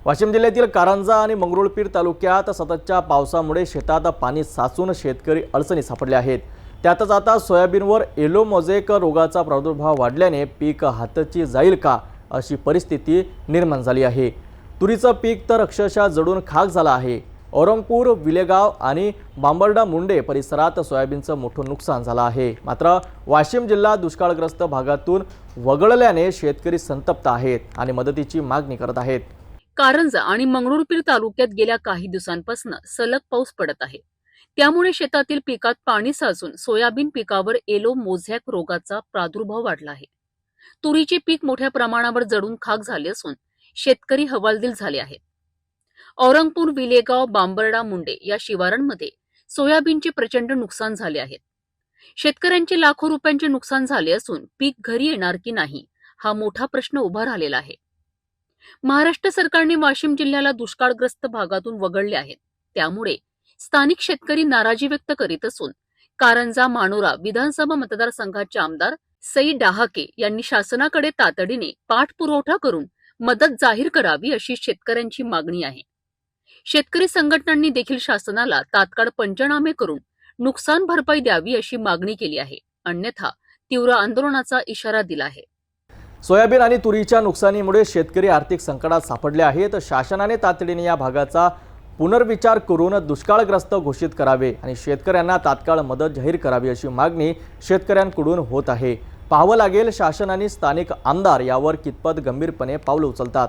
वाशिम जिल्ह्यातील कारंजा आणि मंगरुळपीर तालुक्यात सततच्या पावसामुळे शेतात पाणी साचून शेतकरी अडचणीत सापडले आहेत। त्यातच आता सोयाबीनवर येलो मोझॅक रोगाचा प्रादुर्भाव वाढल्याने पीक हातची जाईल का अशी परिस्थिती निर्माण झाली आहे। तुरीचं पीक तर अक्षरशः जळून खाक झालं आहे। औरंगपूर, विलेगाव आणि बांबर्डा मुंडे परिसरात सोयाबीनचं मोठं नुकसान झालं आहे। मात्र वाशिम जिल्हा दुष्काळग्रस्त भागातून वगळल्याने शेतकरी संतप्त आहेत आणि मदतीची मागणी करत आहेत। कारंजा आणि मंगरुळपीर तालुक्यात गेल्या काही दिवसांपासून सलग पाऊस पडत आहे। त्यामुळे शेतातील पिकात पाणी साचून सोयाबीन पिकावर येलो मोझॅक रोगाचा प्रादुर्भाव वाढला आहे। तुरीचे पीक मोठ्या प्रमाणावर जळून खाक झाले असून शेतकरी हवालदिल झाले आहेत। औरंगपूर, विलेगाव, बांबर्डा मुंडे या शिवारांमध्ये सोयाबीनचे प्रचंड नुकसान झाले आहे। शेतकऱ्यांचे लाखो रुपयांचे नुकसान झाले असून पीक घरी येणार की नाही हा मोठा प्रश्न उभा राहिलेला आहे। महाराष्ट्र सरकारने वाशिम जिल्ह्याला दुष्काळग्रस्त भागातून वगळले आहे। त्यामुळे स्थानिक शेतकरी नाराजी व्यक्त करीत असून कारंजा मानोरा विधानसभा मतदारसंघाचे आमदार सई डहाके यांनी शासनाकडे तातडीने पाठपुरावा करून मदत जाहीर करावी अशी शेतकऱ्यांची मागणी आहे। शेतकरी संघटनांनी देखील शासनाला तात्काळ पंचनामे करून नुकसान भरपाई द्यावी अशी मागणी केली आहे, अन्यथा तीव्र आंदोलनाचा इशारा दिला आहे। सोयाबीन आणि तुरीच्या नुकसानीमुळे शेतकरी आर्थिक संकटात सापडले आहेत। शासनाने तातडीने या भागाचा पुनर्विचार करून दुष्काळग्रस्त घोषित करावे आणि शेतकऱ्यांना तात्काळ मदत जाहीर करावी अशी मागणी शेतकऱ्यांकडून होत आहे। पाहावं लागेल शासन आणि स्थानिक आमदार यावर कितपत गंभीरपणे पावलं उचलतात।